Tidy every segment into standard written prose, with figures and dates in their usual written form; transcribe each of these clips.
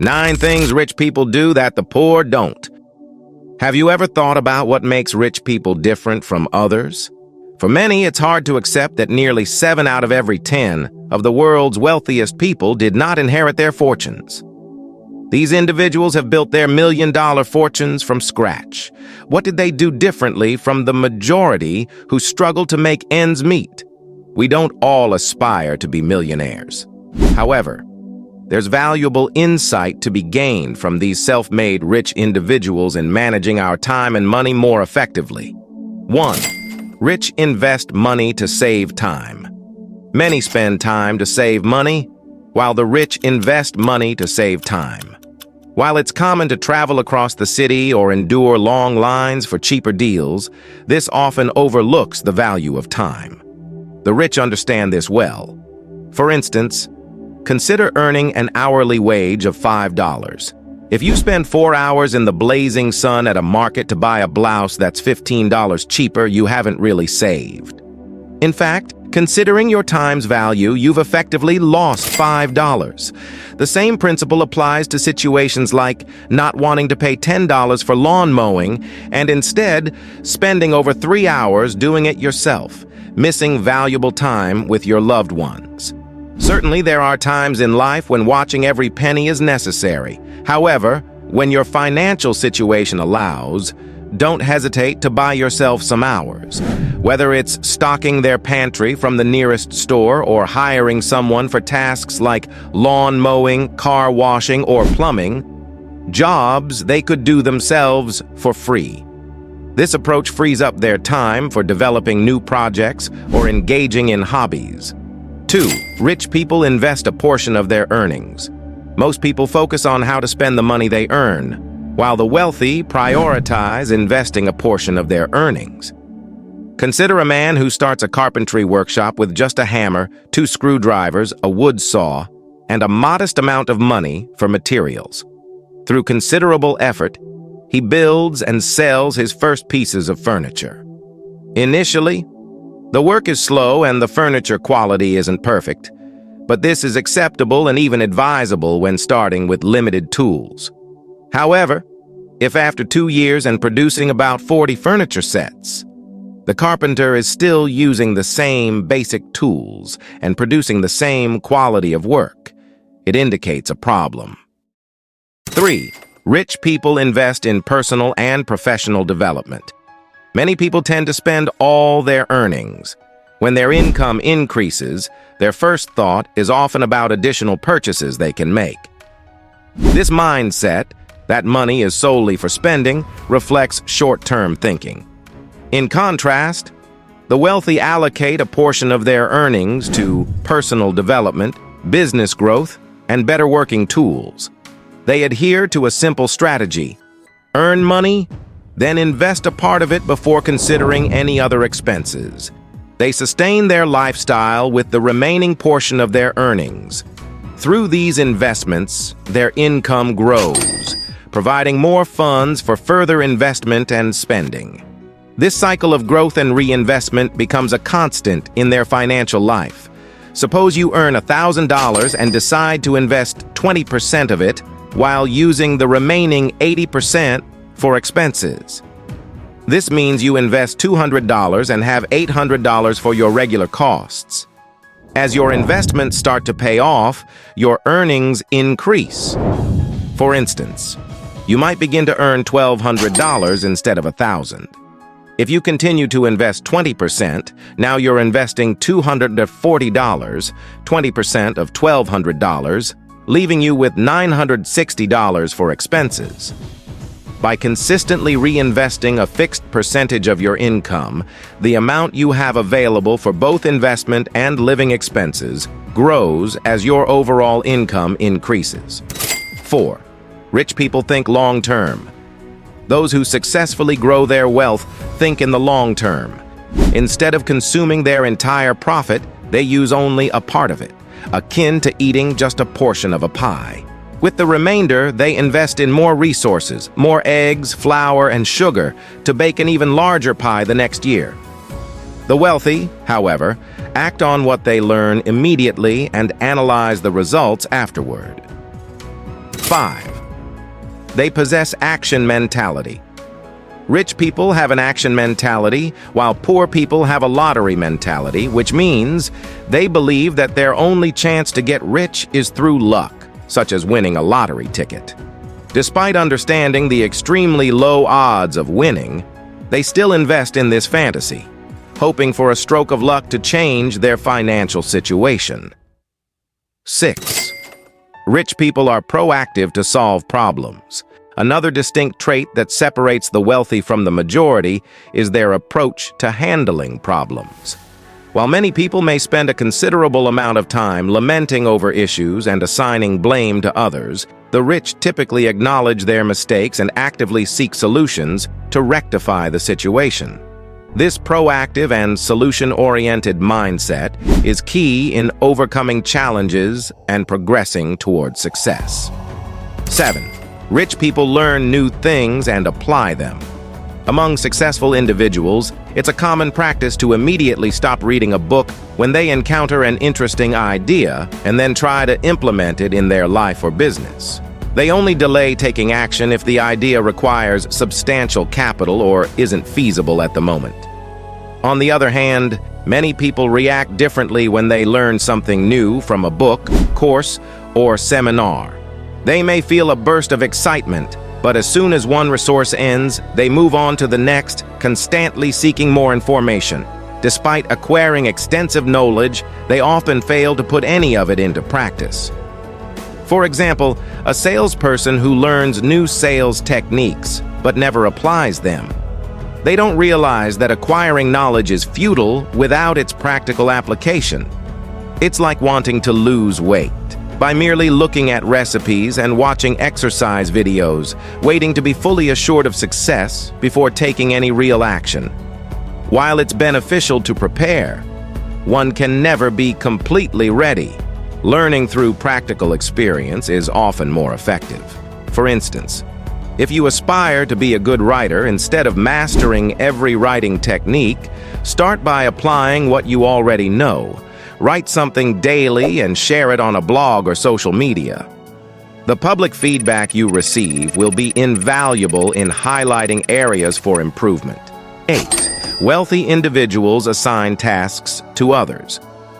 9 things rich people do that the poor don't. Have you ever thought about what makes rich people different from others? For many, it's hard to accept that nearly 7 out of every 10 of the world's wealthiest people did not inherit their fortunes. These individuals have built their million-dollar fortunes from scratch. What did they do differently from the majority who struggle to make ends meet? We don't all aspire to be millionaires. However, there's valuable insight to be gained from these self-made rich individuals in managing our time and money more effectively. 1. Rich invest money to save time. Many spend time to save money, while the rich invest money to save time. While it's common to travel across the city or endure long lines for cheaper deals, this often overlooks the value of time. The rich understand this well. For instance, consider earning an hourly wage of $5. If you spend 4 hours in the blazing sun at a market to buy a blouse that's $15 cheaper, you haven't really saved. In fact, considering your time's value, you've effectively lost $5. The same principle applies to situations like not wanting to pay $10 for lawn mowing and instead spending over 3 hours doing it yourself, missing valuable time with your loved ones. Certainly, there are times in life when watching every penny is necessary. However, when your financial situation allows, don't hesitate to buy yourself some hours. Whether it's stocking their pantry from the nearest store or hiring someone for tasks like lawn mowing, car washing, or plumbing, jobs they could do themselves for free. This approach frees up their time for developing new projects or engaging in hobbies. 2. Rich people invest a portion of their earnings. Most people focus on how to spend the money they earn, while the wealthy prioritize investing a portion of their earnings. Consider a man who starts a carpentry workshop with just a hammer, 2 screwdrivers, a wood saw, and a modest amount of money for materials. Through considerable effort, he builds and sells his first pieces of furniture. Initially, the work is slow and the furniture quality isn't perfect, but this is acceptable and even advisable when starting with limited tools. However, if after 2 years and producing about 40 furniture sets, the carpenter is still using the same basic tools and producing the same quality of work, it indicates a problem. 3. Rich people invest in personal and professional development. Many people tend to spend all their earnings. When their income increases, their first thought is often about additional purchases they can make. This mindset, that money is solely for spending, reflects short-term thinking. In contrast, the wealthy allocate a portion of their earnings to personal development, business growth, and better working tools. They adhere to a simple strategy: earn money, then invest a part of it before considering any other expenses. They sustain their lifestyle with the remaining portion of their earnings. Through these investments, their income grows, providing more funds for further investment and spending. This cycle of growth and reinvestment becomes a constant in their financial life. Suppose you earn $1,000 and decide to invest 20% of it while using the remaining 80% for expenses. This means you invest $200 and have $800 for your regular costs. As your investments start to pay off, your earnings increase. For instance, you might begin to earn $1,200 instead of $1,000. If you continue to invest 20%, now you're investing $240, 20% of $1,200, leaving you with $960 for expenses. By consistently reinvesting a fixed percentage of your income, the amount you have available for both investment and living expenses grows as your overall income increases. 4. Rich people think long-term. Those who successfully grow their wealth think in the long term. Instead of consuming their entire profit, they use only a part of it, akin to eating just a portion of a pie. With the remainder, they invest in more resources, more eggs, flour, and sugar to bake an even larger pie the next year. The wealthy, however, act on what they learn immediately and analyze the results afterward. 5. They possess action mentality. Rich people have an action mentality, while poor people have a lottery mentality, which means they believe that their only chance to get rich is through luck, such as winning a lottery ticket. Despite understanding the extremely low odds of winning, they still invest in this fantasy, hoping for a stroke of luck to change their financial situation. 6. Rich people are proactive to solve problems. Another distinct trait that separates the wealthy from the majority is their approach to handling problems. While many people may spend a considerable amount of time lamenting over issues and assigning blame to others, the rich typically acknowledge their mistakes and actively seek solutions to rectify the situation. This proactive and solution-oriented mindset is key in overcoming challenges and progressing towards success. 7. Rich people learn new things and apply them. Among successful individuals, it's a common practice to immediately stop reading a book when they encounter an interesting idea and then try to implement it in their life or business. They only delay taking action if the idea requires substantial capital or isn't feasible at the moment. On the other hand, many people react differently when they learn something new from a book, course, or seminar. They may feel a burst of excitement, but as soon as one resource ends, they move on to the next, constantly seeking more information. Despite acquiring extensive knowledge, they often fail to put any of it into practice. For example, a salesperson who learns new sales techniques but never applies them. They don't realize that acquiring knowledge is futile without its practical application. It's like wanting to lose weight. By merely looking at recipes and watching exercise videos, waiting to be fully assured of success before taking any real action. While it's beneficial to prepare, one can never be completely ready. Learning through practical experience is often more effective. For instance, if you aspire to be a good writer, instead of mastering every writing technique, start by applying what you already know. Write something daily and share it on a blog or social media. The public feedback you receive will be invaluable in highlighting areas for improvement. 8. Wealthy individuals assign tasks to others.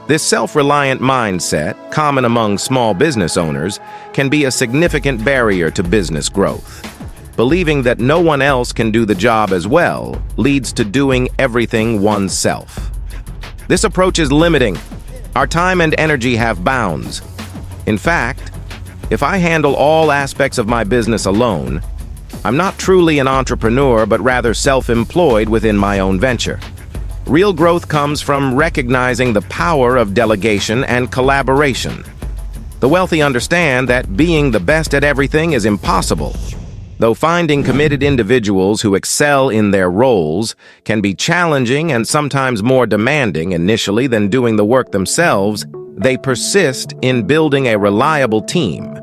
This self-reliant mindset, common among small business owners, can be a significant barrier to business growth. Believing that no one else can do the job as well leads to doing everything oneself. This approach is limiting. Our time and energy have bounds. In fact, if I handle all aspects of my business alone, I'm not truly an entrepreneur, but rather self-employed within my own venture. Real growth comes from recognizing the power of delegation and collaboration. The wealthy understand that being the best at everything is impossible. Though finding committed individuals who excel in their roles can be challenging and sometimes more demanding initially than doing the work themselves, they persist in building a reliable team.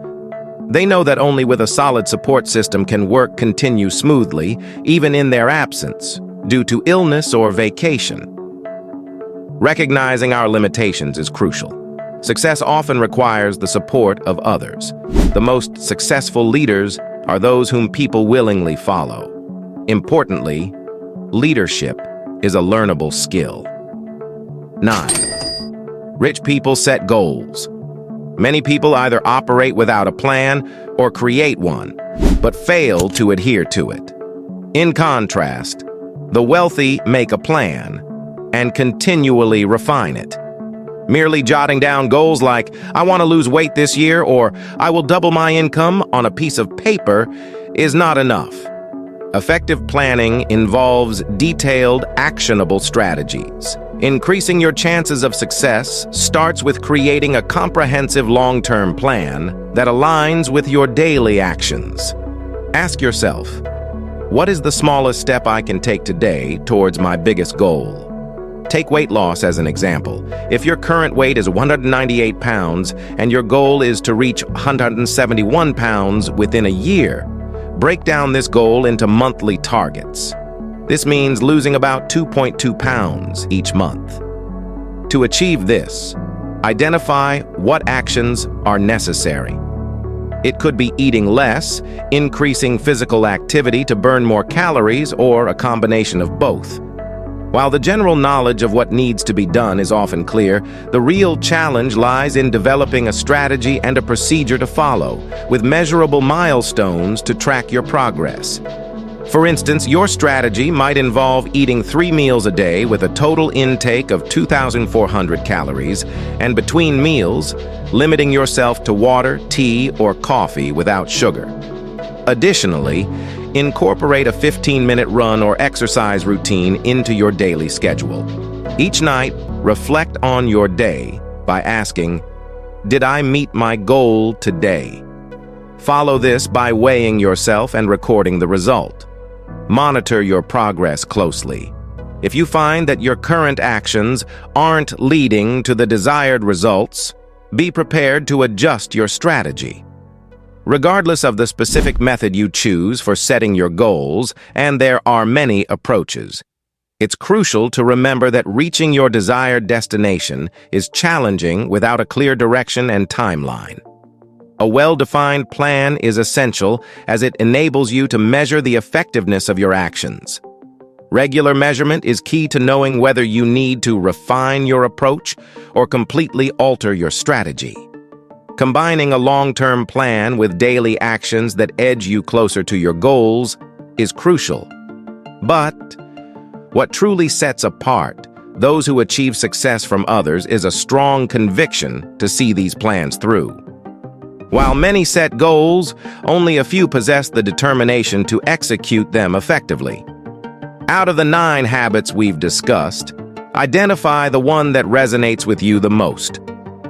They know that only with a solid support system can work continue smoothly, even in their absence, due to illness or vacation. Recognizing our limitations is crucial. Success often requires the support of others. The most successful leaders are those whom people willingly follow. Importantly, leadership is a learnable skill. 9. Rich people set goals. Many people either operate without a plan or create one, but fail to adhere to it. In contrast, the wealthy make a plan and continually refine it. Merely jotting down goals like, I want to lose weight this year, or I will double my income on a piece of paper is not enough. Effective planning involves detailed, actionable strategies. Increasing your chances of success starts with creating a comprehensive long-term plan that aligns with your daily actions. Ask yourself, what is the smallest step I can take today towards my biggest goal? Take weight loss as an example. If your current weight is 198 pounds and your goal is to reach 171 pounds within a year, break down this goal into monthly targets. This means losing about 2.2 pounds each month. To achieve this, identify what actions are necessary. It could be eating less, increasing physical activity to burn more calories, or a combination of both. While the general knowledge of what needs to be done is often clear, the real challenge lies in developing a strategy and a procedure to follow, with measurable milestones to track your progress. For instance, your strategy might involve eating 3 meals a day with a total intake of 2,400 calories, and between meals, limiting yourself to water, tea, or coffee without sugar. Additionally, incorporate a 15-minute run or exercise routine into your daily schedule. Each night, reflect on your day by asking, "Did I meet my goal today?" Follow this by weighing yourself and recording the result. Monitor your progress closely. If you find that your current actions aren't leading to the desired results, be prepared to adjust your strategy. Regardless of the specific method you choose for setting your goals, and there are many approaches, it's crucial to remember that reaching your desired destination is challenging without a clear direction and timeline. A well-defined plan is essential as it enables you to measure the effectiveness of your actions. Regular measurement is key to knowing whether you need to refine your approach or completely alter your strategy. Combining a long-term plan with daily actions that edge you closer to your goals is crucial. But what truly sets apart those who achieve success from others is a strong conviction to see these plans through. While many set goals, only a few possess the determination to execute them effectively. Out of the 9 habits we've discussed, identify the one that resonates with you the most.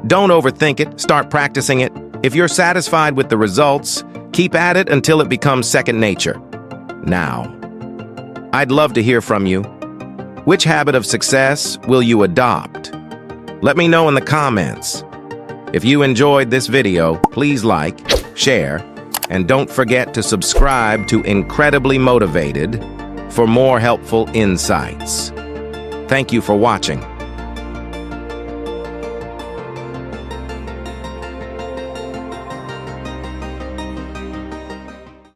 Don't overthink it, start practicing it. If you're satisfied with the results, keep at it until it becomes second nature. Now, I'd love to hear from you. Which habit of success will you adopt? Let me know in the comments. If you enjoyed this video, please like, share, and don't forget to subscribe to Incredibly Motivated for more helpful insights. Thank you for watching.